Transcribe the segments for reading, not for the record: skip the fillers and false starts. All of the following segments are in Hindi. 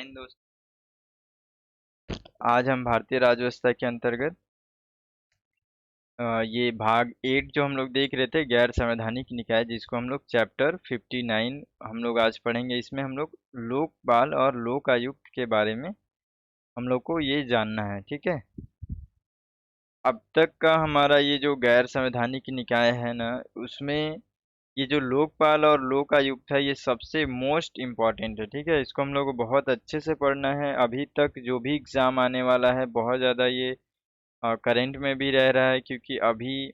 दोस्त। आज हम भारतीय राज्यव्यवस्था के अंतर्गत ये भाग 8 जो हम लोग देख रहे थे, गैर संवैधानिक निकाय, जिसको हम लोग चैप्टर 59 हम लोग आज पढ़ेंगे। इसमें हम लोग लोकपाल और लोक आयुक्त के बारे में हम लोग को ये जानना है, ठीक है। अब तक का हमारा ये जो गैर संवैधानिक निकाय है ना, उसमें ये जो लोकपाल और लोक आयुक्त है, ये सबसे मोस्ट इम्पॉर्टेंट है, ठीक है। इसको हम लोग को बहुत अच्छे से पढ़ना है। अभी तक जो भी एग्ज़ाम आने वाला है, बहुत ज़्यादा ये करंट में भी रह रहा है, क्योंकि अभी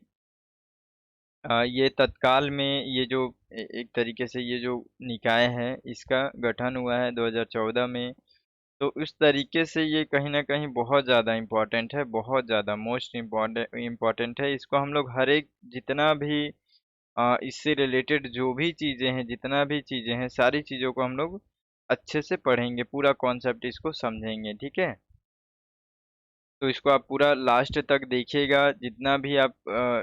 ये तत्काल में ये जो एक तरीके से ये जो निकाय है, इसका गठन हुआ है 2014 में। तो उस तरीके से ये कहीं ना कहीं बहुत ज़्यादा इम्पोर्टेंट है, बहुत ज़्यादा मोस्ट इम्पोर्टेंट है। इसको हम लोग हर एक जितना भी इससे रिलेटेड जो भी चीज़ें हैं, जितना भी चीज़ें हैं, सारी चीज़ों को हम लोग अच्छे से पढ़ेंगे, पूरा कॉन्सेप्ट इसको समझेंगे, ठीक है। तो इसको आप पूरा लास्ट तक देखिएगा, जितना भी आप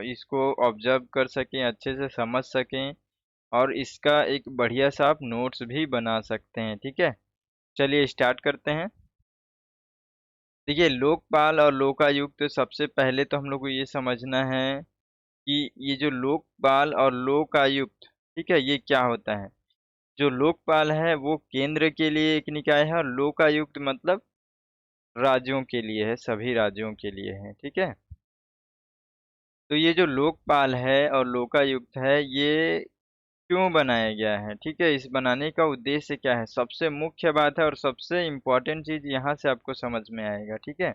इसको ऑब्जर्व कर सकें, अच्छे से समझ सकें, और इसका एक बढ़िया सा आप नोट्स भी बना सकते हैं, ठीक है। चलिए स्टार्ट करते हैं। देखिए, लोकपाल और लोकायुक्त, सबसे पहले तो हम लोग को ये समझना है कि ये जो लोकपाल और लोकायुक्त, ठीक है, ये क्या होता है। जो लोकपाल है वो केंद्र के लिए एक निकाय है, और लोकायुक्त मतलब राज्यों के लिए है, सभी राज्यों के लिए है, ठीक है। तो ये जो लोकपाल है और लोकायुक्त है, ये क्यों बनाया गया है, ठीक है। इस बनाने का उद्देश्य क्या है, सबसे मुख्य बात है और सबसे इम्पोर्टेंट चीज यहाँ से आपको समझ में आएगा, ठीक है।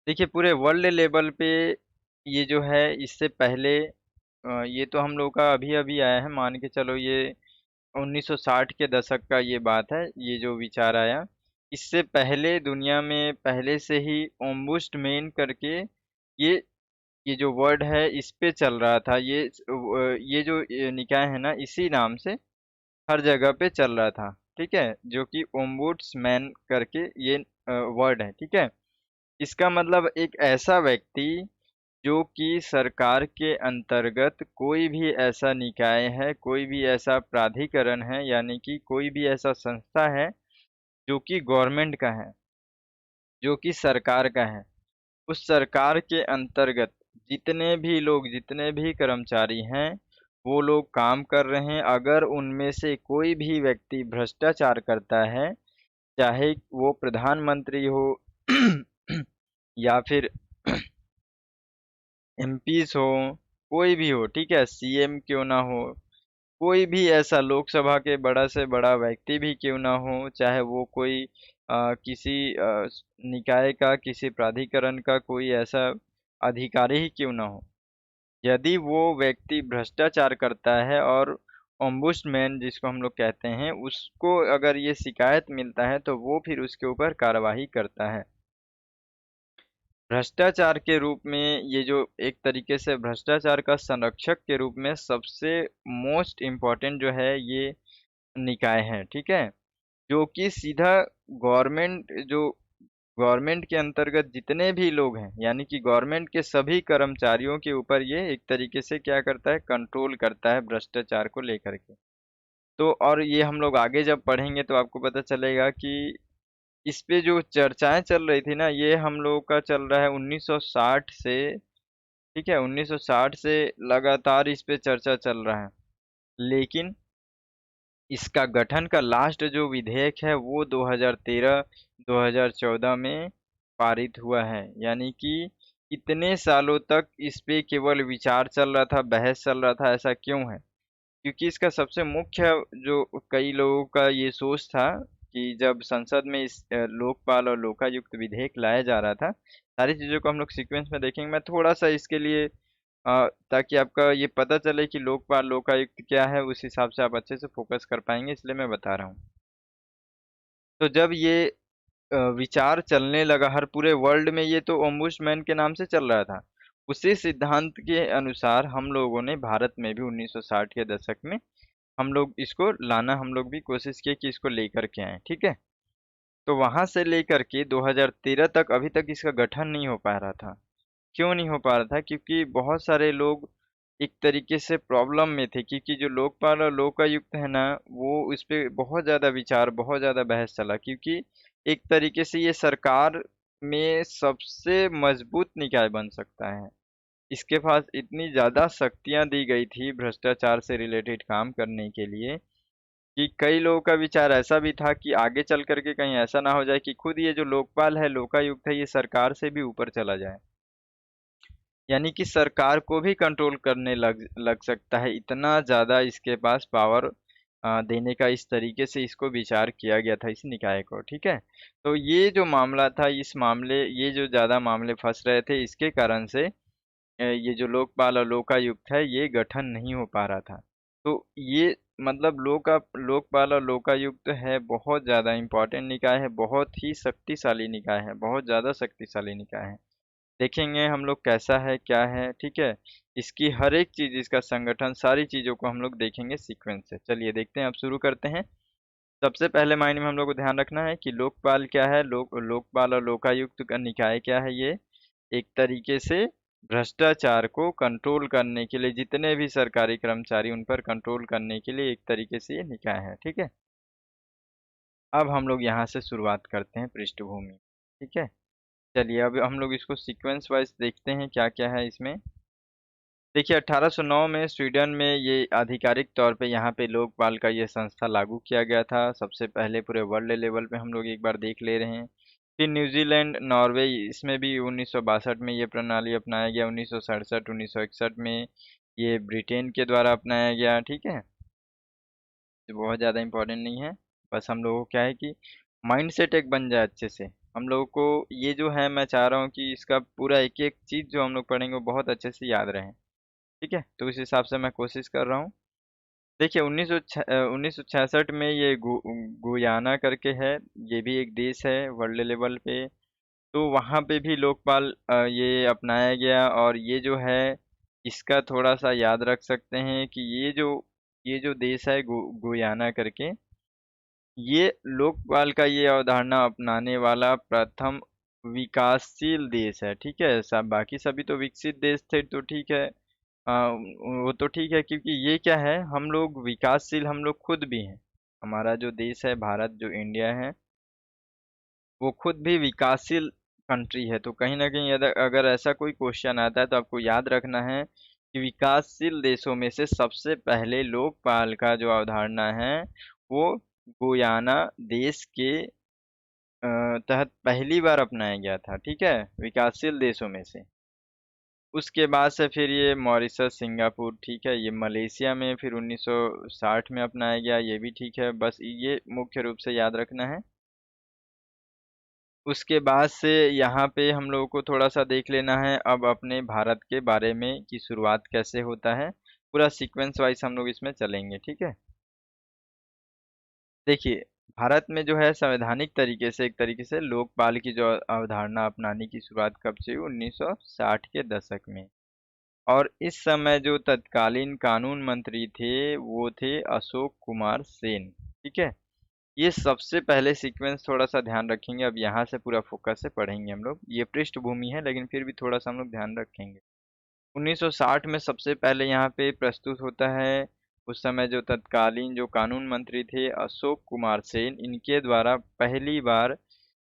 देखिए, पूरे वर्ल्ड लेवल पे ये जो है, इससे पहले ये तो हम लोग का अभी अभी आया है, मान के चलो ये 1960 के दशक का ये बात है, ये जो विचार आया। इससे पहले दुनिया में पहले से ही ओम्बुड्समैन करके ये ये जो वर्ड है, इस पे चल रहा था। ये जो निकाय है ना, इसी नाम से हर जगह पे चल रहा था, ठीक है, जो कि ओम्बुड्समैन करके ये वर्ड है, ठीक है। इसका मतलब एक ऐसा व्यक्ति जो कि सरकार के अंतर्गत कोई भी ऐसा निकाय है, कोई भी ऐसा प्राधिकरण है, यानी कि कोई भी ऐसा संस्था है जो कि गवर्नमेंट का है, जो कि सरकार का है। उस सरकार के अंतर्गत जितने भी लोग, जितने भी कर्मचारी हैं, वो लोग काम कर रहे हैं। अगर उनमें से कोई भी व्यक्ति भ्रष्टाचार करता है, चाहे वो प्रधानमंत्री हो या फिर एमपीस हो, कोई भी हो, ठीक है, सीएम क्यों ना हो, कोई भी ऐसा लोकसभा के बड़ा से बड़ा व्यक्ति भी क्यों ना हो, चाहे वो कोई किसी निकाय का, किसी प्राधिकरण का कोई ऐसा अधिकारी ही क्यों ना हो, यदि वो व्यक्ति भ्रष्टाचार करता है और ओम्बुड्समैन जिसको हम लोग कहते हैं, उसको अगर ये शिकायत मिलता है, तो वो फिर उसके ऊपर कार्रवाई करता है। भ्रष्टाचार के रूप में ये जो एक तरीके से भ्रष्टाचार का संरक्षक के रूप में सबसे मोस्ट इम्पोर्टेंट जो है, ये निकाय है, ठीक है। जो कि सीधा गवर्नमेंट के अंतर्गत जितने भी लोग हैं, यानी कि गवर्नमेंट के सभी कर्मचारियों के ऊपर ये एक तरीके से क्या करता है, कंट्रोल करता है भ्रष्टाचार को लेकर के। तो और ये हम लोग आगे जब पढ़ेंगे तो आपको पता चलेगा कि इस पे जो चर्चाएं चल रही थी ना, ये हम लोगों का चल रहा है 1960 से, ठीक है, 1960 से लगातार इस पे चर्चा चल रहा है। लेकिन इसका गठन का लास्ट जो विधेयक है, वो 2013-2014 में पारित हुआ है। यानी कि इतने सालों तक इस पे केवल विचार चल रहा था, बहस चल रहा था। ऐसा क्यों है, क्योंकि इसका सबसे मुख्य जो कई लोगों का ये सोच था कि जब संसद में इस लोकपाल और लोकायुक्त विधेयक लाया जा रहा था, सारी चीज़ों को हम लोग सीक्वेंस में देखेंगे। मैं थोड़ा सा इसके लिए ताकि आपका ये पता चले कि लोकपाल लोकायुक्त क्या है, उस हिसाब से आप अच्छे से फोकस कर पाएंगे, इसलिए मैं बता रहा हूँ। तो जब ये विचार चलने लगा हर पूरे वर्ल्ड में, ये तो ओम्बुड्समैन के नाम से चल रहा था। उसी सिद्धांत के अनुसार हम लोगों ने भारत में भी 1960 के दशक में हम लोग इसको लाना, हम लोग भी कोशिश किए कि इसको लेकर के आए, ठीक है। तो वहां से लेकर के 2013 तक अभी तक इसका गठन नहीं हो पा रहा था। क्यों नहीं हो पा रहा था, क्योंकि बहुत सारे लोग एक तरीके से प्रॉब्लम में थे, क्योंकि जो लोकपाल और लोकायुक्त है ना, वो इस पे बहुत ज़्यादा विचार, बहुत ज़्यादा बहस चला, क्योंकि एक तरीके से ये सरकार में सबसे मजबूत निकाय बन सकता है। इसके पास इतनी ज़्यादा शक्तियां दी गई थी भ्रष्टाचार से रिलेटेड काम करने के लिए, कि कई लोगों का विचार ऐसा भी था कि आगे चल करके कहीं ऐसा ना हो जाए कि खुद ये जो लोकपाल है, लोकायुक्त है, ये सरकार से भी ऊपर चला जाए, यानी कि सरकार को भी कंट्रोल करने लग लग सकता है। इतना ज़्यादा इसके पास पावर देने का इस तरीके से इसको विचार किया गया था, इस निकाय को। ठीक है, तो ये जो मामला था, इस मामले, ये जो ज़्यादा मामले फंस रहे थे, इसके कारण से ये जो लोकपाल और लोकायुक्त है, ये गठन नहीं हो पा रहा था। तो ये मतलब लोकपाल और लोकायुक्त है, बहुत ज़्यादा इम्पोर्टेंट निकाय है, बहुत ही शक्तिशाली निकाय है, बहुत ज़्यादा शक्तिशाली निकाय है। देखेंगे हम लोग कैसा है, क्या है। ठीक है, इसकी हर एक चीज़, इसका संगठन, सारी चीज़ों को हम लोग देखेंगे सीक्वेंस से। चलिए देखते हैं, अब शुरू करते हैं। सबसे पहले मायने में हम लोग को ध्यान रखना है कि लोकपाल क्या है, लोकपाल और लोकायुक्त का निकाय क्या है। ये एक तरीके से भ्रष्टाचार को कंट्रोल करने के लिए, जितने भी सरकारी कर्मचारी, उन पर कंट्रोल करने के लिए एक तरीके से ये निकाय है। ठीक है, अब हम लोग यहाँ से शुरुआत करते हैं पृष्ठभूमि। ठीक है, चलिए अब हम लोग इसको सीक्वेंस वाइज देखते हैं क्या क्या है इसमें। देखिए 1809 में स्वीडन में ये आधिकारिक तौर पे यहाँ पे लोकपाल का ये संस्था लागू किया गया था, सबसे पहले पूरे वर्ल्ड लेवल पे हम लोग एक बार देख ले रहे हैं। फिर न्यूजीलैंड, नॉर्वे, इसमें भी 1962 में ये प्रणाली अपनाया गया, 1967, 1961 में ये ब्रिटेन के द्वारा अपनाया गया। ठीक है, तो बहुत ज़्यादा इम्पोर्टेंट नहीं है, बस हम लोगों को क्या है कि माइंड सेट एक बन जाए अच्छे से। हम लोगों को ये जो है, मैं चाह रहा हूँ कि इसका पूरा एक एक चीज़ जो हम लोग पढ़ेंगे वो बहुत अच्छे से याद रहे। ठीक है, तो उस हिसाब से मैं कोशिश कर रहा हूँ। देखिए 1966 में ये गुयाना करके है, ये भी एक देश है वर्ल्ड लेवल पे। तो वहाँ पे भी लोकपाल ये अपनाया गया, और ये जो है, इसका थोड़ा सा याद रख सकते हैं कि ये जो देश है गुयाना करके, ये लोकपाल का ये अवधारणा अपनाने वाला प्रथम विकासशील देश है। ठीक है, सब बाकी सभी तो विकसित देश थे, तो ठीक है, वो तो ठीक है, क्योंकि ये क्या है, हम लोग विकासशील, हम लोग खुद भी हैं। हमारा जो देश है, भारत जो इंडिया है, वो खुद भी विकासशील कंट्री है। तो कहीं ना कहीं अगर अगर ऐसा कोई क्वेश्चन आता है, तो आपको याद रखना है कि विकासशील देशों में से सबसे पहले लोकपाल का जो अवधारणा है, वो गुयाना देश के तहत पहली बार अपनाया गया था। ठीक है, विकासशील देशों में से। उसके बाद से फिर ये मॉरिशस, सिंगापुर, ठीक है, ये मलेशिया में फिर 1960 में अपनाया गया, ये भी ठीक है, बस ये मुख्य रूप से याद रखना है। उसके बाद से यहाँ पे हम लोगों को थोड़ा सा देख लेना है अब अपने भारत के बारे में कि शुरुआत कैसे होता है। पूरा सीक्वेंस वाइज हम लोग इसमें चलेंगे। ठीक है, देखिए भारत में जो है संवैधानिक तरीके से, एक तरीके से लोकपाल की जो अवधारणा अपनाने की शुरुआत कब से हुई, 1960 के दशक में। और इस समय जो तत्कालीन कानून मंत्री थे, वो थे अशोक कुमार सेन। ठीक है, ये सबसे पहले सीक्वेंस थोड़ा सा ध्यान रखेंगे, अब यहाँ से पूरा फोकस से पढ़ेंगे हम लोग। ये पृष्ठभूमि है, लेकिन फिर भी थोड़ा सा हम लोग ध्यान रखेंगे। 1960 में सबसे पहले यहाँ पे प्रस्तुत होता है, उस समय जो तत्कालीन जो कानून मंत्री थे अशोक कुमार सेन, इनके द्वारा पहली बार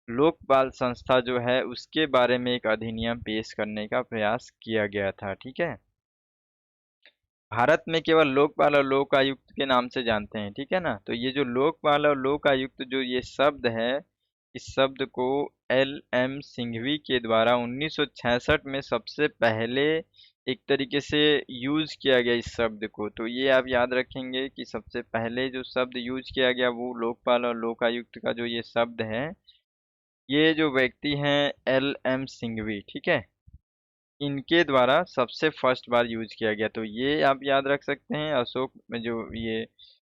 लोकपाल संस्था जो है उसके बारे में एक अधिनियम पेश करने का प्रयास किया गया था। ठीक है, भारत में केवल लोकपाल और लोकायुक्त के नाम से जानते हैं। ठीक है ना, तो ये जो लोकपाल और लोकायुक्त जो ये शब्द है, इस शब्द को एल एम सिंघवी के द्वारा 1966 में सबसे पहले एक तरीके से यूज किया गया इस शब्द को। तो ये आप याद रखेंगे कि सबसे पहले जो शब्द यूज किया गया, वो लोकपाल और लोकायुक्त का जो ये शब्द है, ये जो व्यक्ति हैं एल एम सिंघवी, ठीक है, इनके द्वारा सबसे फर्स्ट बार यूज किया गया। तो ये आप याद रख सकते हैं, अशोक में जो ये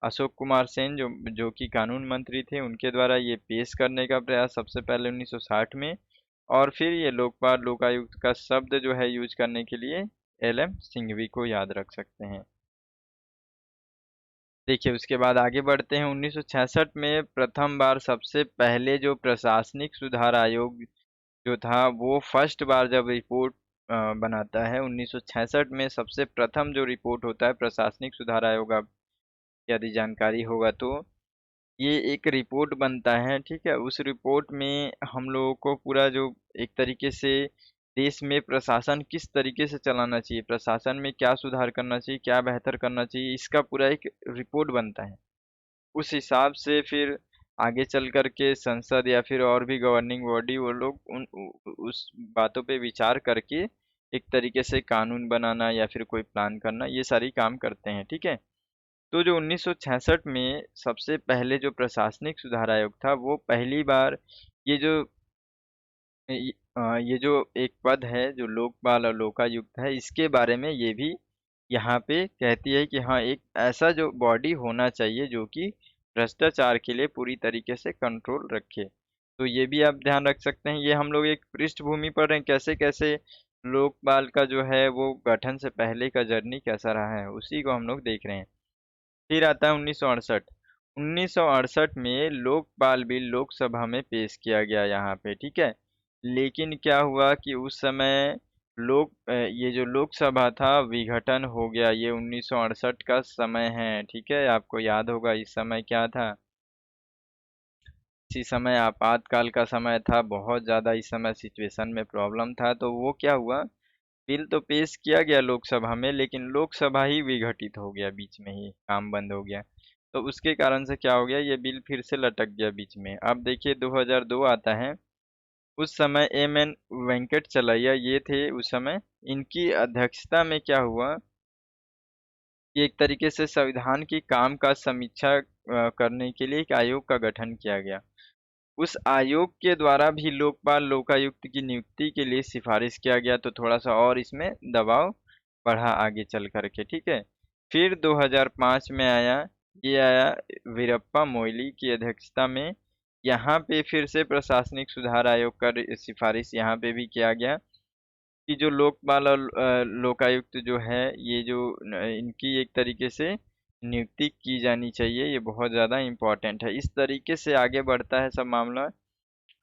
अशोक कुमार सेन जो जो कि कानून मंत्री थे, उनके द्वारा ये पेश करने का प्रयास सबसे पहले 1960 में। और फिर ये लोकपाल लोकायुक्त का शब्द जो है यूज करने के लिए एल एम सिंघवी को याद रख सकते हैं। देखिए उसके बाद आगे बढ़ते हैं। 1966 में प्रथम बार सबसे पहले जो प्रशासनिक सुधार आयोग जो था, वो फर्स्ट बार जब रिपोर्ट बनाता है। 1966 में सबसे प्रथम जो रिपोर्ट होता है प्रशासनिक सुधार आयोग, आप यदि जानकारी होगा तो ये एक रिपोर्ट बनता है, ठीक है। उस रिपोर्ट में हम लोगों को पूरा जो एक तरीके से देश में प्रशासन किस तरीके से चलाना चाहिए, प्रशासन में क्या सुधार करना चाहिए, क्या बेहतर करना चाहिए, इसका पूरा एक रिपोर्ट बनता है। उस हिसाब से फिर आगे चल कर के संसद या फिर और भी गवर्निंग बॉडी वो लोग उस बातों पे विचार करके एक तरीके से कानून बनाना या फिर कोई प्लान करना, ये सारी काम करते हैं, ठीक है। तो जो 1966 में सबसे पहले जो प्रशासनिक सुधार आयोग था वो पहली बार ये जो ये जो एक पद है जो लोकपाल और लोकायुक्त है, इसके बारे में ये भी यहाँ पे कहती है कि हाँ एक ऐसा जो बॉडी होना चाहिए जो कि भ्रष्टाचार के लिए पूरी तरीके से कंट्रोल रखे। तो ये भी आप ध्यान रख सकते हैं। ये हम लोग एक पृष्ठभूमि पढ़ रहे हैं कैसे कैसे लोकपाल का जो है वो गठन से पहले का जर्नी कैसा रहा है, उसी को हम लोग देख रहे हैं। फिर आता है 1968। 1968 में लोकपाल बिल लोकसभा में पेश किया गया यहाँ पे, ठीक है। लेकिन क्या हुआ कि उस समय ये जो लोकसभा था विघटन हो गया। ये 1968 का समय है, ठीक है। आपको याद होगा इस समय क्या था, इसी समय आपातकाल का समय था, बहुत ज़्यादा इस समय सिचुएशन में प्रॉब्लम था। तो वो क्या हुआ, बिल तो पेश किया गया लोकसभा में लेकिन लोकसभा ही विघटित हो गया, बीच में ही काम बंद हो गया। तो उसके कारण से क्या हो गया, ये बिल फिर से लटक गया बीच में। अब देखिए 2002 आता है। उस समय एम एन वेंकट चलैया ये थे उस समय। इनकी अध्यक्षता में क्या हुआ कि एक तरीके से संविधान की काम का समीक्षा करने के लिए एक आयोग का गठन किया गया। उस आयोग के द्वारा भी लोकपाल लोकायुक्त की नियुक्ति के लिए सिफारिश किया गया, तो थोड़ा सा और इसमें दबाव बढ़ा आगे चल करके, ठीक है। फिर 2005 में आया, ये आया वीरप्पा मोइली की अध्यक्षता में। यहाँ पे फिर से प्रशासनिक सुधार आयोग का सिफारिश यहाँ पे भी किया गया कि जो लोकपाल और लोकायुक्त जो है ये जो इनकी एक तरीके से नियुक्ति की जानी चाहिए, ये बहुत ज़्यादा इम्पोर्टेंट है। इस तरीके से आगे बढ़ता है सब मामला।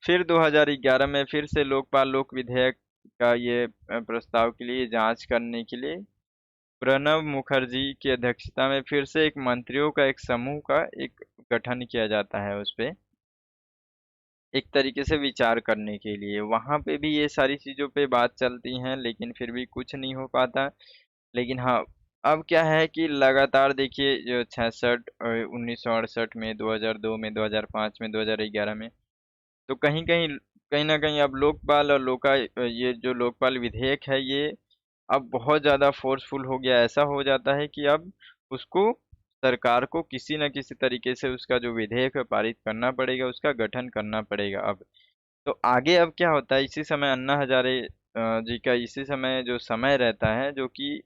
फिर 2011 में फिर से लोकपाल लोक विधेयक का ये प्रस्ताव के लिए जांच करने के लिए प्रणब मुखर्जी की अध्यक्षता में फिर से एक मंत्रियों का एक समूह का एक गठन किया जाता है उस पे एक तरीके से विचार करने के लिए। वहां पे भी ये सारी चीजों पे बात चलती हैं लेकिन फिर भी कुछ नहीं हो पाता। लेकिन हाँ, अब क्या है कि लगातार देखिए जो 66 1968 में, 2002 में, 2005 में, 2011 में, तो कहीं कहीं कहीं ना कहीं अब लोकपाल और ये जो लोकपाल विधेयक है ये अब बहुत ज़्यादा फोर्सफुल हो गया। ऐसा हो जाता है कि अब उसको सरकार को किसी न किसी तरीके से उसका जो विधेयक है पारित करना पड़ेगा, उसका गठन करना पड़ेगा अब। तो आगे अब क्या होता है, इसी समय अन्ना हजारे जी का इसी समय जो समय रहता है जो कि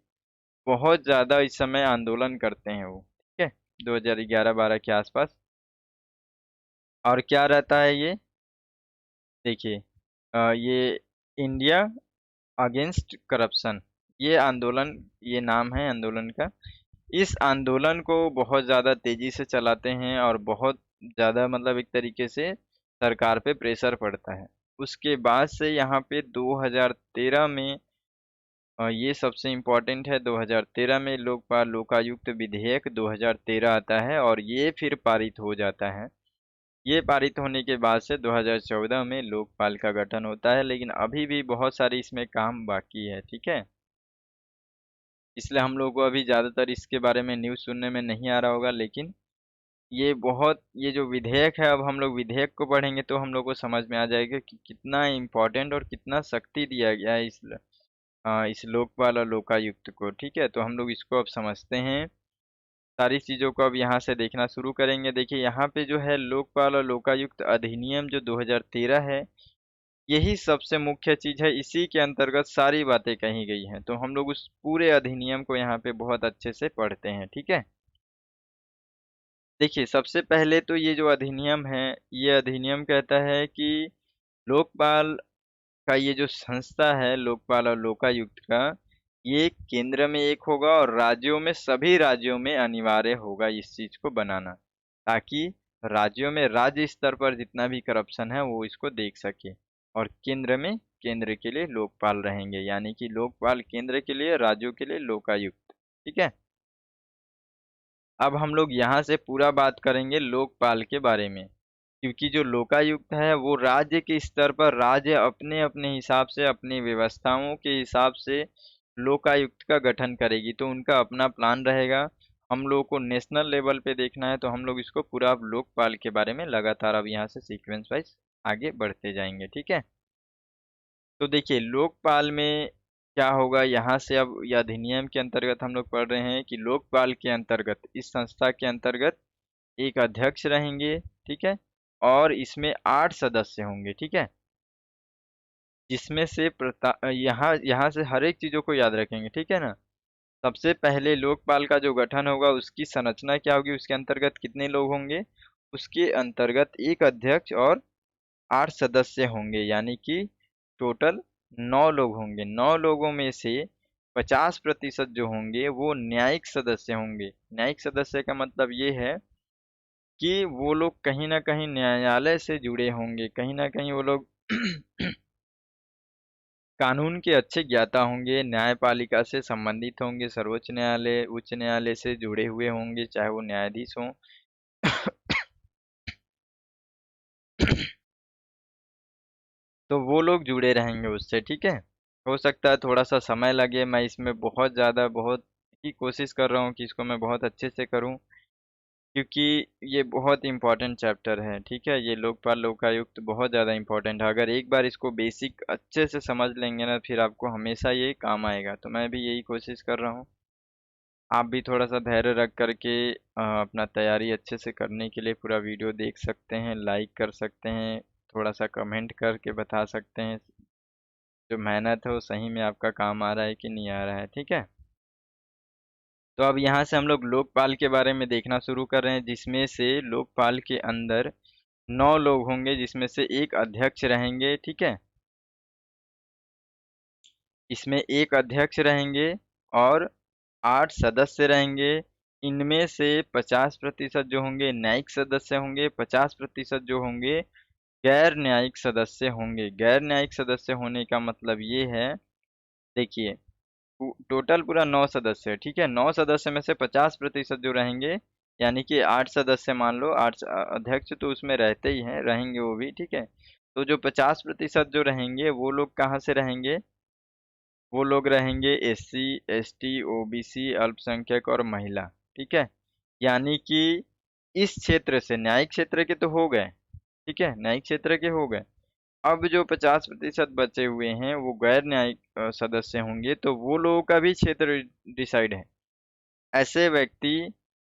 बहुत ज़्यादा इस समय आंदोलन करते हैं वो, ठीक है, 2011-12 के आसपास। और क्या रहता है ये, देखिए ये इंडिया अगेंस्ट करप्शन, ये आंदोलन, ये नाम है आंदोलन का। इस आंदोलन को बहुत ज़्यादा तेजी से चलाते हैं और बहुत ज़्यादा मतलब एक तरीके से सरकार पे प्रेशर पड़ता है। उसके बाद से यहाँ पे 2013 में ये सबसे इम्पोर्टेंट है, 2013 में लोकपाल लोकायुक्त विधेयक 2013 आता है और ये फिर पारित हो जाता है। ये पारित होने के बाद से 2014 में लोकपाल का गठन होता है, लेकिन अभी भी बहुत सारी इसमें काम बाकी है, ठीक है। इसलिए हम लोग को अभी ज़्यादातर इसके बारे में न्यूज़ सुनने में नहीं आ रहा होगा, लेकिन ये जो विधेयक है, अब हम लोग विधेयक को पढ़ेंगे तो हम लोग को समझ में आ जाएगा कि कितना इम्पोर्टेंट और कितना शक्ति दिया गया है इस लोकपाल और लोकायुक्त को, ठीक है। तो हम लोग इसको अब समझते हैं, सारी चीज़ों को अब यहाँ से देखना शुरू करेंगे। देखिए यहाँ पे जो है लोकपाल और लोकायुक्त अधिनियम जो 2013 है, यही सबसे मुख्य चीज़ है। इसी के अंतर्गत सारी बातें कही गई हैं, तो हम लोग उस पूरे अधिनियम को यहाँ पे बहुत अच्छे से पढ़ते हैं, ठीक है। देखिए सबसे पहले तो ये जो अधिनियम है, ये अधिनियम कहता है कि लोकपाल का ये जो संस्था है लोकपाल और लोकायुक्त का, ये केंद्र में एक होगा और राज्यों में, सभी राज्यों में अनिवार्य होगा इस चीज को बनाना, ताकि राज्यों में राज्य स्तर पर जितना भी करप्शन है वो इसको देख सके और केंद्र में केंद्र के लिए लोकपाल रहेंगे, यानी कि लोकपाल केंद्र के लिए, राज्यों के लिए लोकायुक्त। ठीक है। अब हम लोग यहाँ से पूरा बात करेंगे लोकपाल के बारे में, क्योंकि जो लोकायुक्त है वो राज्य के स्तर पर राज्य अपने अपने हिसाब से, अपनी व्यवस्थाओं के हिसाब से लोकायुक्त का गठन करेगी, तो उनका अपना प्लान रहेगा। हम लोगों को नेशनल लेवल पे देखना है, तो हम लोग इसको पूरा अब लोकपाल के बारे में लगातार अब यहाँ से सीक्वेंस वाइज आगे बढ़ते जाएंगे। ठीक है। तो देखिए लोकपाल में क्या होगा, यहाँ से अब यह अधिनियम के अंतर्गत हम लोग पढ़ रहे हैं कि लोकपाल के अंतर्गत, इस संस्था के अंतर्गत एक अध्यक्ष रहेंगे। ठीक है। और इसमें 8 सदस्य होंगे। ठीक है। जिसमें से यहाँ यहाँ से हर एक चीजों को याद रखेंगे। ठीक है ना। सबसे पहले लोकपाल का जो गठन होगा उसकी संरचना क्या होगी, उसके अंतर्गत कितने लोग होंगे, उसके अंतर्गत एक अध्यक्ष और 8 सदस्य होंगे, यानी कि टोटल 9 लोग होंगे। 9 लोगों में से 50% जो होंगे वो न्यायिक सदस्य होंगे। न्यायिक सदस्य का मतलब ये है कि वो लोग कहीं ना कहीं न्यायालय से जुड़े होंगे, कहीं ना कहीं वो लोग कानून के अच्छे ज्ञाता होंगे, न्यायपालिका से संबंधित होंगे, सर्वोच्च न्यायालय, उच्च न्यायालय से जुड़े हुए होंगे, चाहे वो न्यायाधीश हों। तो वो लोग जुड़े रहेंगे उससे। ठीक है। हो सकता है थोड़ा सा समय लगे, मैं इसमें बहुत ज़्यादा, बहुत ही कोशिश कर रहा हूँ कि इसको मैं बहुत अच्छे से करूँ, क्योंकि ये बहुत इंपॉर्टेंट चैप्टर है। ठीक है। ये लोकपाल लोकायुक्त बहुत ज़्यादा इंपॉर्टेंट है। अगर एक बार इसको बेसिक अच्छे से समझ लेंगे ना, फिर आपको हमेशा ये काम आएगा। तो मैं भी यही कोशिश कर रहा हूँ। आप भी थोड़ा सा धैर्य रख करके अपना तैयारी अच्छे से करने के लिए पूरा वीडियो देख सकते हैं, लाइक कर सकते हैं, थोड़ा सा कमेंट करके बता सकते हैं जो मेहनत है वो सही में आपका काम आ रहा है कि नहीं आ रहा है। ठीक है। तो अब यहाँ से हम लोग लोकपाल के बारे में देखना शुरू कर रहे हैं, जिसमें से लोकपाल के अंदर 9 लोग होंगे, जिसमें से एक अध्यक्ष रहेंगे। ठीक है। इसमें एक अध्यक्ष रहेंगे और 8 सदस्य रहेंगे। इनमें से 50% जो होंगे न्यायिक सदस्य होंगे, 50% जो होंगे गैर न्यायिक सदस्य होंगे। गैर न्यायिक सदस्य होने का मतलब ये है, देखिए टोटल पूरा 9 सदस्य है। ठीक है। 9 सदस्य में से 50% जो रहेंगे, यानी कि 8 सदस्य मान लो, आठ अध्यक्ष तो उसमें रहते ही हैं, रहेंगे वो भी। ठीक है। तो जो 50% जो रहेंगे वो लोग कहाँ से रहेंगे, वो लोग रहेंगे एससी, एसटी, ओबीसी, अल्पसंख्यक और महिला। ठीक है। यानी कि इस क्षेत्र से, न्यायिक क्षेत्र के तो हो गए। ठीक है। न्यायिक क्षेत्र के हो गए। अब जो 50% बचे हुए हैं वो गैर न्यायिक सदस्य होंगे, तो वो लोगों का भी क्षेत्र डिसाइड है। ऐसे व्यक्ति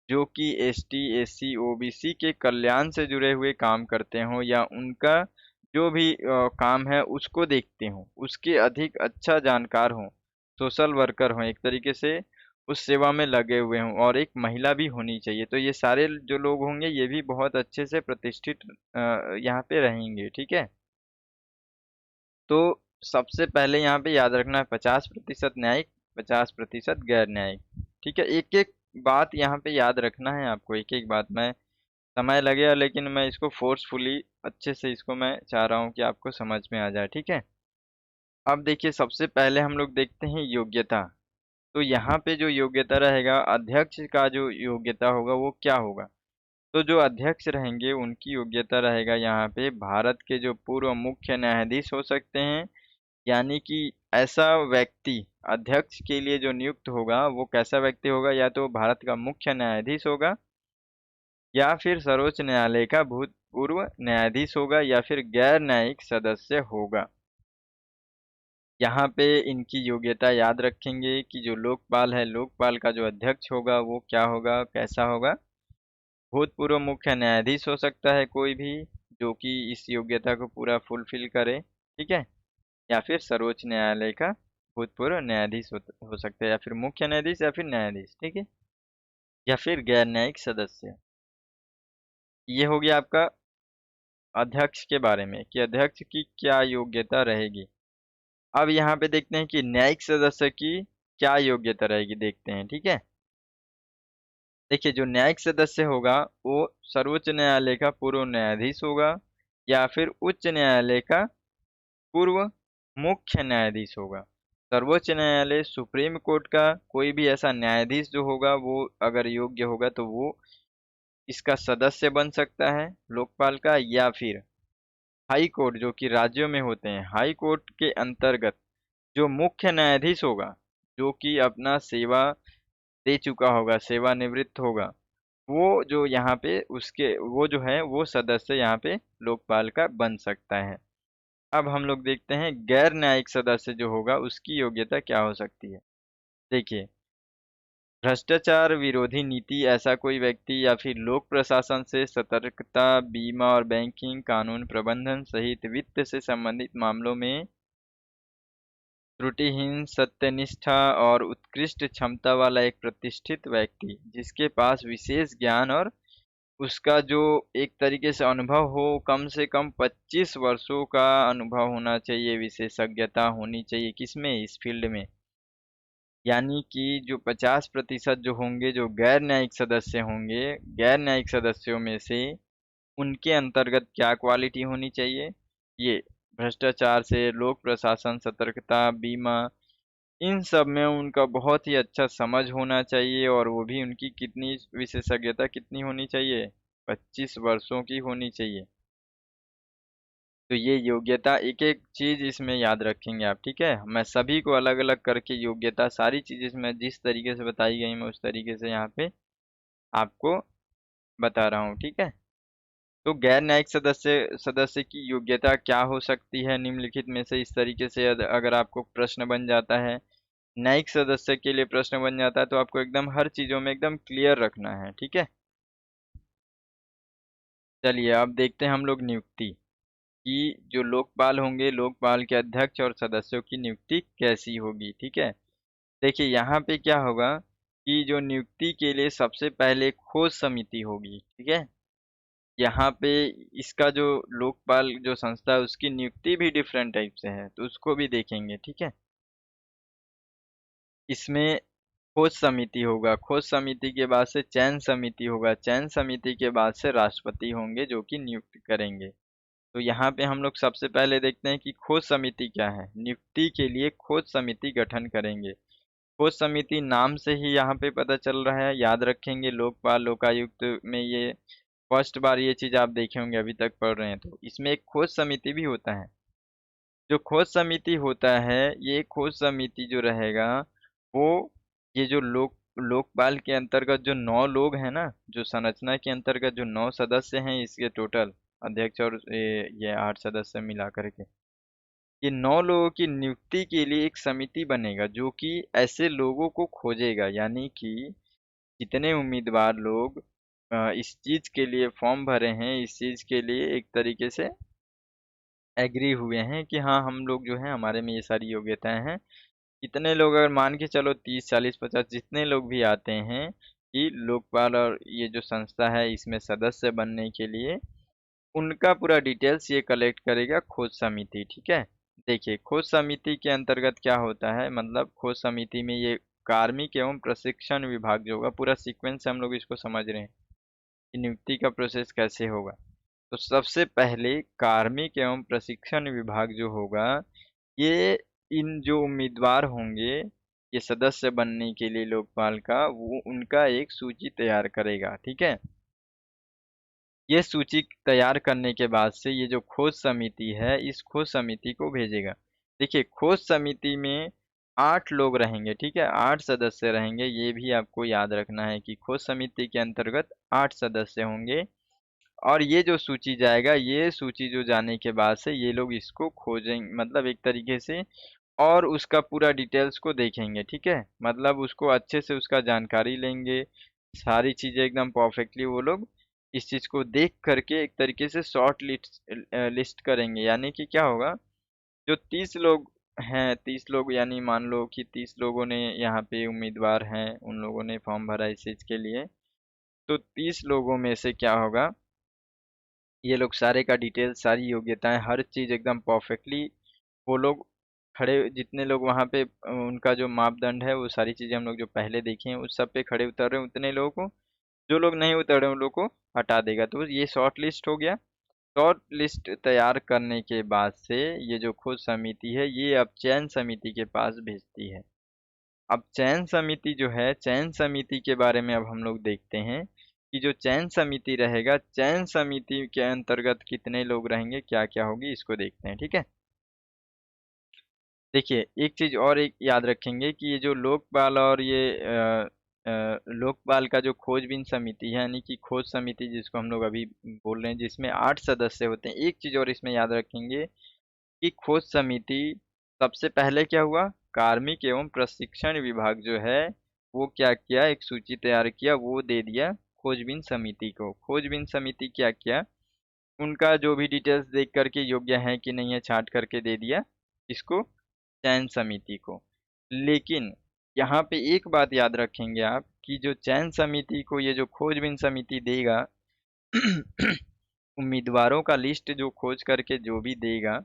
जो कि एसटी, एससी, ओबीसी के कल्याण से जुड़े हुए काम करते हों, या उनका जो भी काम है उसको देखते हों, उसके अधिक अच्छा जानकार हों, सोशल वर्कर हों, एक तरीके से उस सेवा में लगे हुए हों, और एक महिला भी होनी चाहिए। तो ये सारे जो लोग होंगे ये भी बहुत अच्छे से प्रतिष्ठित यहाँ पे रहेंगे। ठीक है। तो सबसे पहले यहाँ पे याद रखना है 50% न्यायिक, 50% गैर न्यायिक। ठीक है। एक एक बात यहाँ पे याद रखना है आपको, एक एक बात। मैं समय लगेगा लेकिन मैं इसको फोर्सफुली अच्छे से इसको मैं चाह रहा हूँ कि आपको समझ में आ जाए। ठीक है। अब देखिए सबसे पहले हम लोग देखते हैं योग्यता। तो यहाँ पे जो योग्यता रहेगा, अध्यक्ष का जो योग्यता होगा वो क्या होगा, तो जो अध्यक्ष रहेंगे उनकी योग्यता रहेगा यहाँ पे भारत के जो पूर्व मुख्य न्यायाधीश हो सकते हैं। यानी कि ऐसा व्यक्ति अध्यक्ष के लिए जो नियुक्त होगा वो कैसा व्यक्ति होगा, या तो भारत का मुख्य न्यायाधीश होगा, या फिर सर्वोच्च न्यायालय का भूतपूर्व न्यायाधीश होगा, या फिर गैर न्यायिक सदस्य होगा। यहाँ पे इनकी योग्यता याद रखेंगे कि जो लोकपाल है, लोकपाल का जो अध्यक्ष होगा वो क्या होगा, कैसा होगा। भूतपूर्व मुख्य न्यायाधीश हो सकता है कोई भी, जो कि इस योग्यता को पूरा फुलफिल करे। ठीक है। या फिर सर्वोच्च न्यायालय का भूतपूर्व न्यायाधीश हो सकता है, या फिर मुख्य न्यायाधीश, या फिर न्यायाधीश। ठीक है। या फिर गैर न्यायिक सदस्य। ये हो गया आपका अध्यक्ष के बारे में कि अध्यक्ष की क्या योग्यता रहेगी। अब यहाँ पे देखते हैं कि न्यायिक सदस्य की क्या योग्यता रहेगी, देखते हैं। ठीक है। देखिए जो न्यायिक सदस्य होगा वो सर्वोच्च न्यायालय का पूर्व न्यायाधीश होगा, या फिर उच्च न्यायालय का पूर्व मुख्य न्यायाधीश होगा। सर्वोच्च न्यायालय सुप्रीम कोर्ट का कोई भी ऐसा न्यायाधीश जो होगा वो अगर योग्य होगा तो वो इसका सदस्य बन सकता है लोकपाल का, या फिर हाई कोर्ट जो कि राज्यों में होते हैं, हाई कोर्ट के अंतर्गत जो मुख्य न्यायाधीश होगा, जो कि अपना सेवा दे चुका होगा, सेवानिवृत्त होगा, वो जो यहाँ पे उसके वो जो है वो सदस्य यहाँ पे लोकपाल का बन सकता है। अब हम लोग देखते हैं गैर न्यायिक सदस्य जो होगा उसकी योग्यता क्या हो सकती है। देखिए, भ्रष्टाचार विरोधी नीति ऐसा कोई व्यक्ति या फिर लोक प्रशासन से सतर्कता, बीमा और बैंकिंग, कानून प्रबंधन सहित वित्त से संबंधित मामलों में त्रुटिहीन, सत्यनिष्ठा और उत्कृष्ट क्षमता वाला एक प्रतिष्ठित व्यक्ति जिसके पास विशेष ज्ञान और उसका जो एक तरीके से अनुभव हो, कम से कम 25 वर्षों का अनुभव होना चाहिए, विशेषज्ञता होनी चाहिए किसमें, इस फील्ड में। यानी कि जो 50% जो होंगे जो गैर न्यायिक सदस्य होंगे, गैर न्यायिक सदस्यों में से उनके अंतर्गत क्या क्वालिटी होनी चाहिए, ये भ्रष्टाचार से, लोक प्रशासन, सतर्कता, बीमा, इन सब में उनका बहुत ही अच्छा समझ होना चाहिए, और वो भी उनकी कितनी विशेषज्ञता कितनी होनी चाहिए, 25 वर्षों की होनी चाहिए। तो ये योग्यता एक एक चीज इसमें याद रखेंगे आप, ठीक है। मैं सभी को अलग अलग करके योग्यता सारी चीज इसमें जिस तरीके से बताई गई मैं उस तरीके से यहाँ पे आपको बता रहा हूँ, ठीक है। तो गैर न्यायिक सदस्य सदस्य की योग्यता क्या हो सकती है निम्नलिखित में से, इस तरीके से अगर आपको प्रश्न बन जाता है, न्यायिक सदस्य के लिए प्रश्न बन जाता है, तो आपको एकदम हर चीजों में एकदम क्लियर रखना है, ठीक है। चलिए अब देखते हैं हम लोग नियुक्ति कि जो लोकपाल होंगे, लोकपाल के अध्यक्ष और सदस्यों की नियुक्ति कैसी होगी, ठीक है। देखिए यहाँ पे क्या होगा कि जो नियुक्ति के लिए सबसे पहले खोज समिति होगी, ठीक है। यहाँ पे इसका जो लोकपाल जो संस्था है उसकी नियुक्ति भी डिफरेंट टाइप से है, तो उसको भी देखेंगे, ठीक है। इसमें खोज समिति होगा, खोज समिति के बाद से चयन समिति होगा, चयन समिति के बाद से राष्ट्रपति होंगे जो कि नियुक्त करेंगे। तो यहाँ पे हम लोग सबसे पहले देखते हैं कि खोज समिति क्या है। नियुक्ति के लिए खोज समिति गठन करेंगे। खोज समिति नाम से ही यहाँ पे पता चल रहा है, याद रखेंगे लोकपाल लोकायुक्त में ये फर्स्ट बार ये चीज आप देखे होंगे, अभी तक पढ़ रहे हैं तो इसमें एक खोज समिति भी होता है। जो खोज समिति होता है, ये खोज समिति जो रहेगा वो ये जो लोकपाल के अंतर्गत जो 9 लोग हैं ना, जो संरचना के अंतर्गत जो 9 सदस्य हैं इसके टोटल, अध्यक्ष और ये 8 सदस्य मिला करके, ये 9 लोगों की नियुक्ति के लिए एक समिति बनेगा जो कि ऐसे लोगों को खोजेगा। यानी कि जितने उम्मीदवार लोग इस चीज के लिए फॉर्म भरे हैं, इस चीज के लिए एक तरीके से एग्री हुए हैं कि हाँ हम लोग जो है हमारे में ये सारी योग्यताएं हैं, कितने लोग अगर मान के चलो 30 40 50 जितने लोग भी आते हैं कि लोकपाल और ये जो संस्था है इसमें सदस्य बनने के लिए, उनका पूरा डिटेल्स ये कलेक्ट करेगा खोज समिति, ठीक है। देखिए खोज समिति के अंतर्गत क्या होता है, मतलब खोज समिति में ये कार्मिक एवं प्रशिक्षण विभाग जो होगा, पूरा सीक्वेंस हम लोग इसको समझ रहे हैं कि नियुक्ति का प्रोसेस कैसे होगा। तो सबसे पहले कार्मिक एवं प्रशिक्षण विभाग जो होगा, ये इन जो उम्मीदवार होंगे ये सदस्य बनने के लिए लोकपाल का, वो उनका एक सूची तैयार करेगा, ठीक है। ये सूची तैयार करने के बाद से ये जो खोज समिति है इस खोज समिति को भेजेगा। देखिए खोज समिति में 8 लोग रहेंगे, ठीक है, 8 सदस्य रहेंगे, ये भी आपको याद रखना है कि खोज समिति के अंतर्गत 8 सदस्य होंगे। और ये जो सूची जाएगा, ये सूची जो जाने के बाद से ये लोग इसको खोजेंगे, मतलब एक तरीके से, और उसका पूरा डिटेल्स को देखेंगे, ठीक है, मतलब उसको अच्छे से उसका जानकारी लेंगे, सारी चीजें एकदम परफेक्टली वो लोग इस चीज को देख करके एक तरीके से शॉर्ट लिस्ट करेंगे। यानी कि क्या होगा, जो 30 लोग हैं, 30 लोग यानी मान लो कि 30 लोगों ने यहाँ पे उम्मीदवार हैं, उन लोगों ने फॉर्म भरा इस चीज के लिए, तो 30 लोगों में से क्या होगा, ये लोग सारे का डिटेल, सारी योग्यताएं, हर चीज एकदम परफेक्टली वो लोग खड़े, जितने लोग वहाँ पे उनका जो मापदंड है वो सारी चीजें हम लोग जो पहले देखे हैं उस सब पे खड़े उतर रहे हैं उतने लोगों को, जो लोग नहीं उतर रहे हैं उन लोग को हटा देगा। तो ये शॉर्ट लिस्ट हो गया। शॉर्ट लिस्ट तैयार करने के बाद से ये जो खोज समिति है ये अब चयन समिति के पास भेजती है। अब चयन समिति जो है, चयन समिति के बारे में अब हम लोग देखते हैं कि जो चयन समिति रहेगा, चयन समिति के अंतर्गत कितने लोग रहेंगे, क्या क्या होगी, इसको देखते हैं। ठीक है, देखिए एक चीज और एक याद रखेंगे कि ये जो लोकपाल और ये लोकपाल का जो खोजबीन समिति है, यानी कि खोज समिति जिसको हम लोग अभी बोल रहे हैं, जिसमें 8 सदस्य होते हैं। एक चीज और इसमें याद रखेंगे कि खोज समिति सबसे पहले क्या हुआ, कार्मिक एवं प्रशिक्षण विभाग जो है वो क्या किया, एक सूची तैयार किया, वो दे दिया खोजबीन समिति को। खोजबीन समिति क्या किया, उनका जो भी डिटेल्स देख करके योग्य है कि नहीं है छांट करके दे दिया इसको, चयन समिति को। लेकिन यहाँ पे एक बात याद रखेंगे आप कि जो चयन समिति को ये जो खोजबीन समिति देगा उम्मीदवारों का लिस्ट जो खोज करके जो भी देगा,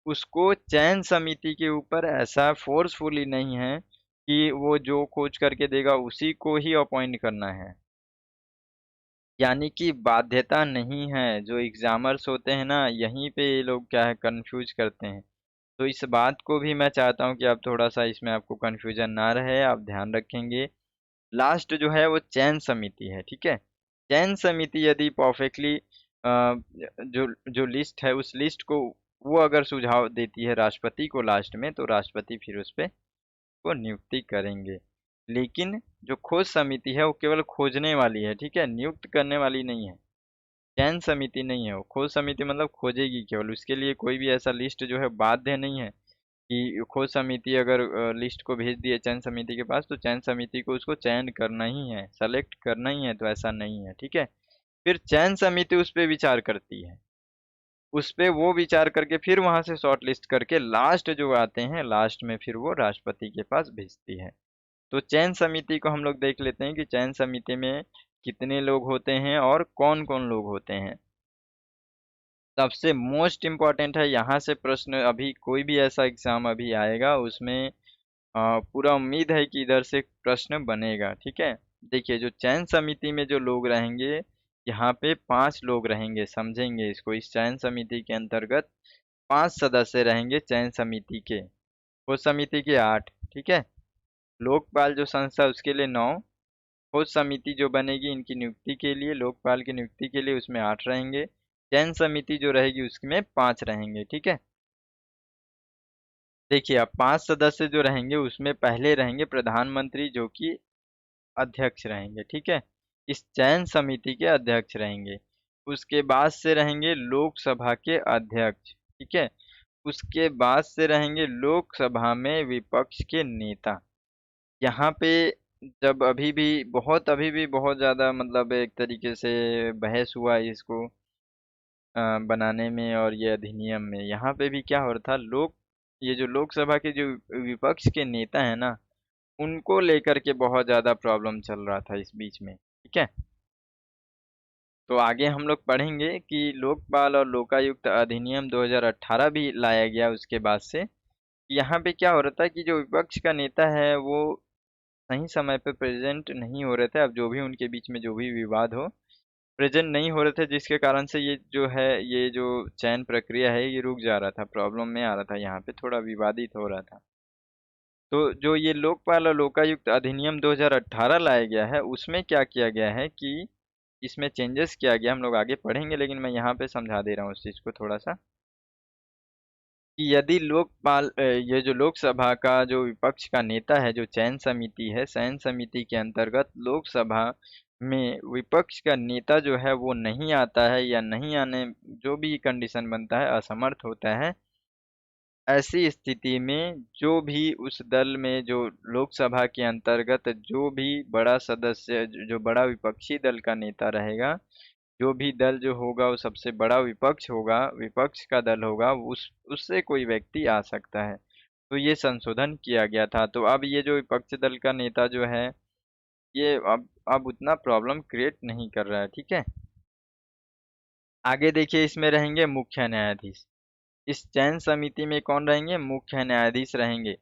उसको चयन समिति के ऊपर ऐसा फोर्सफुली नहीं है कि वो जो खोज करके देगा उसी को ही अपॉइंट करना है, यानी कि बाध्यता नहीं है। जो एग्जामर्स होते हैं ना, यहीं पे ये लोग क्या है कंफ्यूज करते हैं। तो इस बात को भी मैं चाहता हूँ कि आप थोड़ा सा इसमें आपको कंफ्यूजन ना रहे, आप ध्यान रखेंगे। लास्ट जो है वो चयन समिति है। ठीक है, चयन समिति यदि परफेक्टली जो जो लिस्ट है उस लिस्ट को वो अगर सुझाव देती है राष्ट्रपति को लास्ट में, तो राष्ट्रपति फिर उस पे को नियुक्ति करेंगे। लेकिन जो खोज समिति है वो केवल खोजने वाली है, ठीक है, नियुक्त करने वाली नहीं है। चयन समिति नहीं है वो, खोज समिति मतलब खोजेगी केवल, उसके लिए कोई भी ऐसा लिस्ट जो है बाध्य नहीं है कि खोज समिति अगर लिस्ट को भेज दिए चयन समिति के पास तो चयन समिति को उसको चयन करना ही है, सेलेक्ट करना ही है, तो ऐसा नहीं है। ठीक है, फिर चयन समिति उस पर विचार करती है, उस पे वो विचार करके फिर वहां से शॉर्ट लिस्ट करके लास्ट जो आते हैं लास्ट में फिर वो राष्ट्रपति के पास भेजती है। तो चयन समिति को हम लोग देख लेते हैं कि चयन समिति में कितने लोग होते हैं और कौन कौन लोग होते हैं। सबसे मोस्ट इम्पॉर्टेंट है, यहाँ से प्रश्न अभी कोई भी ऐसा एग्जाम अभी आएगा उसमें पूरा उम्मीद है कि इधर से प्रश्न बनेगा। ठीक है, देखिए जो चयन समिति में जो लोग रहेंगे, यहाँ पे 5 लोग रहेंगे, समझेंगे इसको। इस चयन समिति के अंतर्गत 5 सदस्य रहेंगे चयन समिति के, खोज समिति के 8। ठीक है, लोकपाल जो संस्था उसके लिए 9, खोज समिति जो बनेगी इनकी नियुक्ति के लिए, लोकपाल की नियुक्ति के लिए उसमें 8 रहेंगे, चयन समिति जो रहेगी उसमें 5 रहेंगे। ठीक है, देखिए अब 5 सदस्य जो रहेंगे उसमें पहले रहेंगे प्रधानमंत्री जो कि अध्यक्ष रहेंगे। ठीक है, इस चयन समिति के अध्यक्ष रहेंगे। उसके बाद से रहेंगे लोकसभा के अध्यक्ष। ठीक है, उसके बाद से रहेंगे लोकसभा में विपक्ष के नेता। यहाँ पे जब अभी भी बहुत ज़्यादा मतलब एक तरीके से बहस हुआ इसको बनाने में और ये अधिनियम में। यहाँ पे भी क्या हो रहा था, लोग ये जो लोकसभा के जो विपक्ष के नेता है ना, उनको लेकर के बहुत ज़्यादा प्रॉब्लम चल रहा था इस बीच में। ठीक है, तो आगे हम लोग पढ़ेंगे कि लोकपाल और लोकायुक्त अधिनियम 2018 भी लाया गया उसके बाद से। यहाँ पे क्या हो रहा था कि जो विपक्ष का नेता है वो सही समय पे प्रेजेंट नहीं हो रहे थे। अब जो भी उनके बीच में जो भी विवाद हो, प्रेजेंट नहीं हो रहे थे, जिसके कारण से ये जो है ये जो चयन प्रक्रिया है ये रुक जा रहा था, प्रॉब्लम में आ रहा था, यहाँ पे थोड़ा विवादित हो रहा था। तो जो ये लोकपाल और लोकायुक्त अधिनियम 2018 लाया गया है उसमें क्या किया गया है कि इसमें चेंजेस किया गया, हम लोग आगे पढ़ेंगे, लेकिन मैं यहाँ पे समझा दे रहा हूँ उस चीज़ को थोड़ा सा कि यदि ये जो लोकसभा का जो विपक्ष का नेता है, जो चयन समिति है, चयन समिति के अंतर्गत लोकसभा में विपक्ष का नेता जो है वो नहीं आता है या नहीं आने जो भी कंडीशन बनता है, असमर्थ होता है, ऐसी स्थिति में जो भी उस दल में जो लोकसभा के अंतर्गत जो भी बड़ा सदस्य जो बड़ा विपक्षी दल का नेता रहेगा, जो भी दल जो होगा वो सबसे बड़ा विपक्ष होगा, विपक्ष का दल होगा, उस उससे कोई व्यक्ति आ सकता है। तो ये संशोधन किया गया था। तो अब ये जो विपक्ष दल का नेता जो है ये अब उतना प्रॉब्लम क्रिएट नहीं कर रहा है। ठीक है, आगे देखिए इसमें रहेंगे मुख्य न्यायाधीश। इस चयन समिति में कौन रहेंगे, मुख्य न्यायाधीश रहेंगे।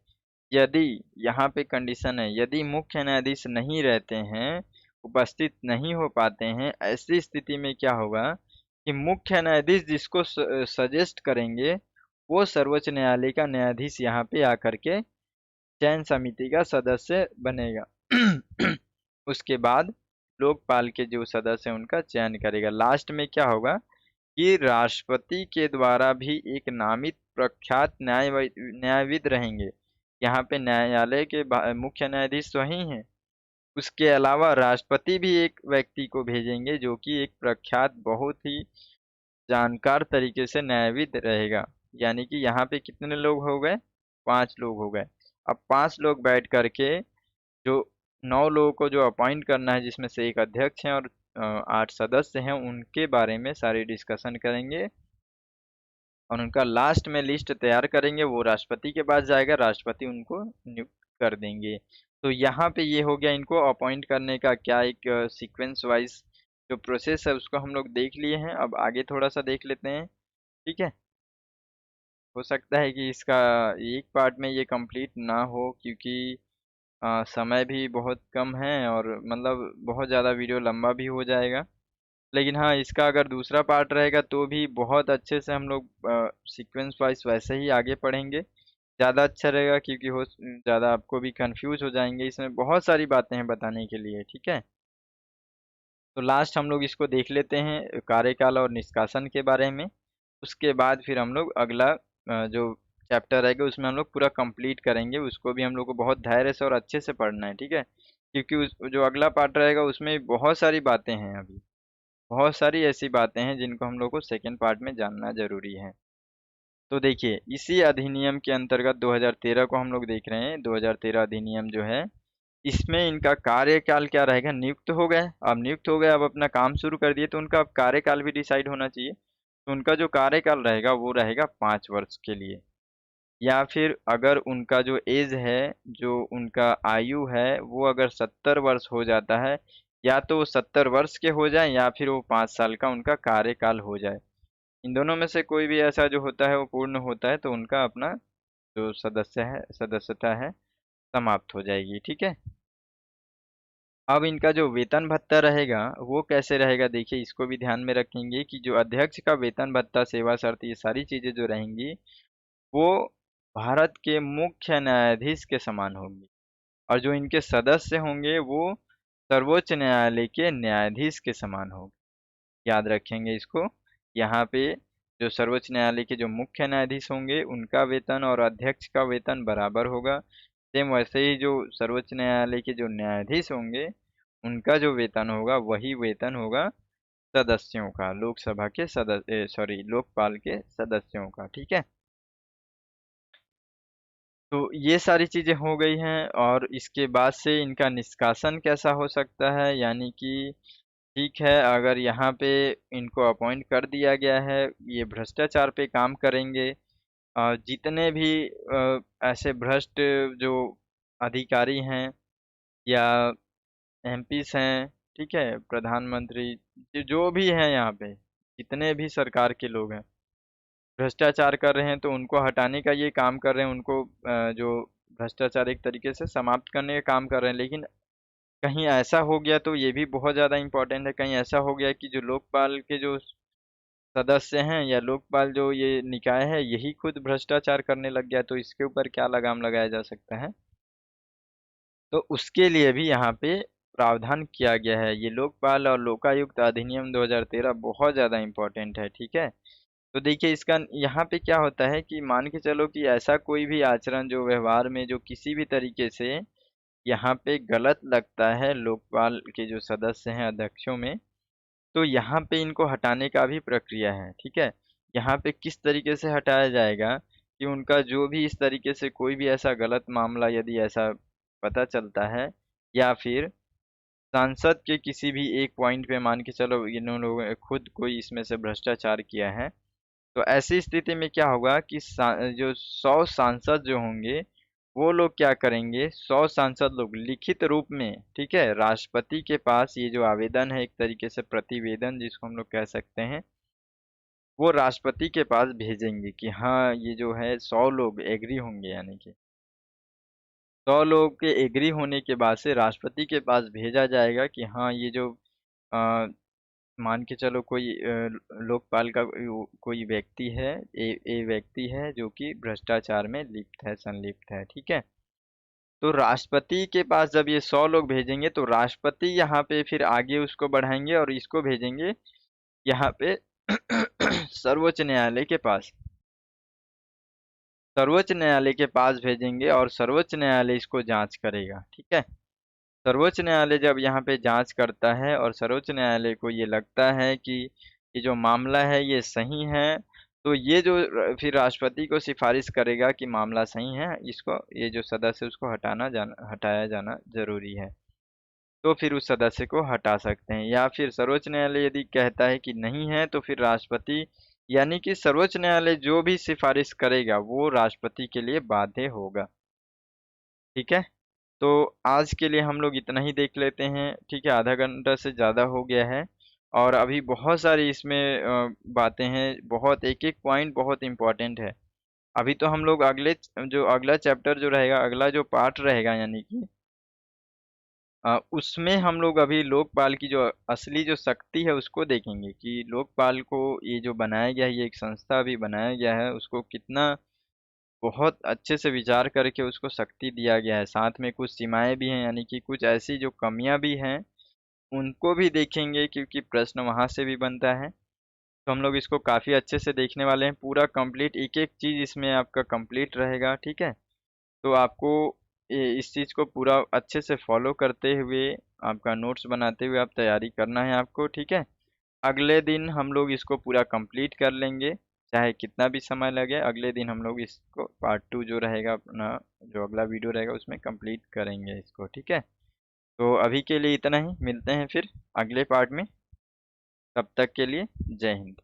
यदि यहाँ पे कंडीशन है, यदि मुख्य न्यायाधीश नहीं रहते हैं, उपस्थित नहीं हो पाते हैं, ऐसी स्थिति में क्या होगा कि मुख्य न्यायाधीश जिसको सजेस्ट करेंगे वो सर्वोच्च न्यायालय का न्यायाधीश यहाँ पे आकर के चयन समिति का सदस्य बनेगा। उसके बाद लोकपाल के जो सदस्य हैं उनका चयन करेगा। लास्ट में क्या होगा कि राष्ट्रपति के द्वारा भी एक नामित प्रख्यात न्यायविद रहेंगे। यहाँ पे न्यायालय के मुख्य न्यायाधीश तो ही हैं, उसके अलावा राष्ट्रपति भी एक व्यक्ति को भेजेंगे जो कि एक प्रख्यात बहुत ही जानकार तरीके से न्यायविद रहेगा। यानी कि यहाँ पे कितने लोग हो गए, 5 लोग हो गए। अब 5 लोग बैठ करके जो 9 लोगों को जो अपॉइंट करना है, जिसमें से एक अध्यक्ष हैं और 8 सदस्य हैं, उनके बारे में सारी डिस्कशन करेंगे और उनका लास्ट में लिस्ट तैयार करेंगे। वो राष्ट्रपति के पास जाएगा, राष्ट्रपति उनको नियुक्त कर देंगे। तो यहाँ पे ये हो गया इनको अपॉइंट करने का क्या एक सीक्वेंस वाइज जो प्रोसेस है उसको हम लोग देख लिए हैं। अब आगे थोड़ा सा देख लेते हैं, ठीक है। हो सकता है कि इसका एक पार्ट में ये कंप्लीट ना हो, क्योंकि समय भी बहुत कम है और मतलब बहुत ज़्यादा वीडियो लंबा भी हो जाएगा। लेकिन हाँ, इसका अगर दूसरा पार्ट रहेगा तो भी बहुत अच्छे से हम लोग सीक्वेंस वाइज वैसे ही आगे पढ़ेंगे, ज़्यादा अच्छा रहेगा, क्योंकि हो ज़्यादा आपको भी कंफ्यूज हो जाएंगे। इसमें बहुत सारी बातें हैं बताने के लिए, ठीक है। तो लास्ट हम लोग इसको देख लेते हैं कार्यकाल और निष्कासन के बारे में। उसके बाद फिर हम लोग अगला जो चैप्टर रहेगा उसमें हम लोग पूरा कंप्लीट करेंगे। उसको भी हम लोग को बहुत धैर्य से और अच्छे से पढ़ना है, ठीक है। क्योंकि उस जो अगला पार्ट रहेगा उसमें बहुत सारी बातें हैं, अभी बहुत सारी ऐसी बातें हैं जिनको हम लोग को सेकेंड पार्ट में जानना जरूरी है। तो देखिए, इसी अधिनियम के अंतर्गत 2013 को हम लोग देख रहे हैं। 2013 अधिनियम जो है, इसमें इनका कार्यकाल क्या रहेगा, नियुक्त हो गए, अब नियुक्त हो गए, अब अपना काम शुरू कर दिए, तो उनका अब कार्यकाल भी डिसाइड होना चाहिए। तो उनका जो कार्यकाल रहेगा वो रहेगा 5 वर्ष के लिए। या फिर अगर उनका जो एज है, जो उनका आयु है, वो अगर 70 वर्ष हो जाता है, या तो वो 70 वर्ष के हो जाए या फिर वो 5 साल का उनका कार्यकाल हो जाए। इन दोनों में से कोई भी ऐसा जो होता है वो पूर्ण होता है, तो उनका अपना जो सदस्यता है समाप्त हो जाएगी, ठीक है। अब इनका जो वेतन भत्ता रहेगा वो कैसे रहेगा, देखिए इसको भी ध्यान में रखेंगे कि जो अध्यक्ष का वेतन भत्ता, सेवा शर्त, ये सारी चीजें जो रहेंगी वो भारत के मुख्य न्यायाधीश के समान होंगी। और जो इनके सदस्य होंगे वो सर्वोच्च न्यायालय के न्यायाधीश के समान होंगे। याद रखेंगे इसको। यहाँ पे जो सर्वोच्च न्यायालय के जो मुख्य न्यायाधीश होंगे उनका वेतन और अध्यक्ष का वेतन बराबर होगा। सेम वैसे ही जो सर्वोच्च न्यायालय के जो न्यायाधीश होंगे उनका जो वेतन होगा वही वेतन होगा सदस्यों का, लोकसभा के सदस्य, सॉरी, लोकपाल के सदस्यों का, ठीक है। तो ये सारी चीजें हो गई हैं। और इसके बाद से इनका निष्कासन कैसा हो सकता है, यानी कि ठीक है, अगर यहाँ पे इनको अपॉइंट कर दिया गया है, ये भ्रष्टाचार पे काम करेंगे, जितने भी ऐसे भ्रष्ट जो अधिकारी हैं या एमपीस हैं, ठीक है, प्रधानमंत्री, जो भी हैं यहाँ पे, जितने भी सरकार के लोग हैं भ्रष्टाचार कर रहे हैं, तो उनको हटाने का ये काम कर रहे हैं। उनको जो भ्रष्टाचार एक तरीके से समाप्त करने का काम कर रहे हैं। लेकिन कहीं ऐसा हो गया तो ये भी बहुत ज़्यादा इम्पोर्टेंट है, कहीं ऐसा हो गया कि जो लोकपाल के जो सदस्य हैं या लोकपाल जो ये निकाय है यही खुद भ्रष्टाचार करने लग गया, तो इसके ऊपर क्या लगाम लगाया जा सकता है। तो उसके लिए भी यहाँ पे प्रावधान किया गया है। ये लोकपाल और लोकायुक्त अधिनियम 2013 बहुत ज़्यादा इम्पोर्टेंट है, ठीक है। तो देखिए इसका यहाँ पे क्या होता है कि मान के चलो कि ऐसा कोई भी आचरण जो व्यवहार में जो किसी भी तरीके से यहाँ पे गलत लगता है लोकपाल के जो सदस्य हैं अध्यक्षों में, तो यहाँ पे इनको हटाने का भी प्रक्रिया है, ठीक है। यहाँ पे किस तरीके से हटाया जाएगा कि उनका जो भी इस तरीके से कोई भी ऐसा गलत मामला यदि ऐसा पता चलता है, या फिर सांसद के किसी भी एक पॉइंट पे मान के चलो इन लोगों ने खुद कोई इसमें से भ्रष्टाचार किया है, तो ऐसी स्थिति में क्या होगा कि जो 100 सांसद जो होंगे वो लोग क्या करेंगे, 100 सांसद लोग लिखित रूप में, ठीक है, राष्ट्रपति के पास ये जो आवेदन है, एक तरीके से प्रतिवेदन जिसको हम लोग कह सकते हैं, वो राष्ट्रपति के पास भेजेंगे कि हाँ ये जो है 100 लोग एग्री होंगे। यानी कि 100 लोग के एग्री होने के बाद से राष्ट्रपति के पास भेजा जाएगा कि हाँ ये जो मान के चलो कोई लोकपाल का कोई व्यक्ति है, ए व्यक्ति है जो कि भ्रष्टाचार में लिप्त है, संलिप्त है, ठीक है। तो राष्ट्रपति के पास जब ये 100 लोग भेजेंगे तो राष्ट्रपति यहाँ पे फिर आगे उसको बढ़ाएंगे और इसको भेजेंगे यहाँ पे सर्वोच्च न्यायालय के पास। सर्वोच्च न्यायालय के पास भेजेंगे और सर्वोच्च न्यायालय इसको जांच करेगा, ठीक है। सर्वोच्च न्यायालय जब यहाँ पे जांच करता है और सर्वोच्च न्यायालय को ये लगता है कि ये जो मामला है ये सही है, तो ये जो फिर राष्ट्रपति को सिफारिश करेगा कि मामला सही है, इसको ये जो सदस्य उसको हटाया जाना जरूरी है। तो फिर उस सदस्य को हटा सकते हैं, या फिर सर्वोच्च न्यायालय यदि कहता है कि नहीं है तो फिर राष्ट्रपति, यानी कि सर्वोच्च न्यायालय जो भी सिफारिश करेगा वो राष्ट्रपति के लिए बाध्य होगा, ठीक है। तो आज के लिए हम लोग इतना ही देख लेते हैं, ठीक है। आधा घंटा से ज़्यादा हो गया है और अभी बहुत सारी इसमें बातें हैं, बहुत एक एक पॉइंट बहुत इम्पोर्टेंट है। अभी तो हम लोग जो अगला चैप्टर जो रहेगा, अगला जो पार्ट रहेगा, यानी कि उसमें हम लोग अभी लोकपाल की जो असली जो शक्ति है उसको देखेंगे कि लोकपाल को ये जो बनाया गया है, ये एक संस्था भी बनाया गया है, उसको कितना बहुत अच्छे से विचार करके उसको शक्ति दिया गया है। साथ में कुछ सीमाएं भी हैं, यानी कि कुछ ऐसी जो कमियां भी हैं उनको भी देखेंगे, क्योंकि प्रश्न वहां से भी बनता है। तो हम लोग इसको काफी अच्छे से देखने वाले हैं, पूरा कंप्लीट एक एक चीज इसमें आपका कंप्लीट रहेगा, ठीक है। तो आपको इस चीज को पूरा अच्छे से फॉलो करते हुए, आपका नोट्स बनाते हुए आप तैयारी करना है आपको, ठीक है। अगले दिन हम लोग इसको पूरा कंप्लीट कर लेंगे, चाहे कितना भी समय लगे। अगले दिन हम लोग इसको पार्ट 2 जो रहेगा अपना, जो अगला वीडियो रहेगा उसमें कंप्लीट करेंगे इसको, ठीक है। तो अभी के लिए इतना ही, मिलते हैं फिर अगले पार्ट में। तब तक के लिए जय हिंद।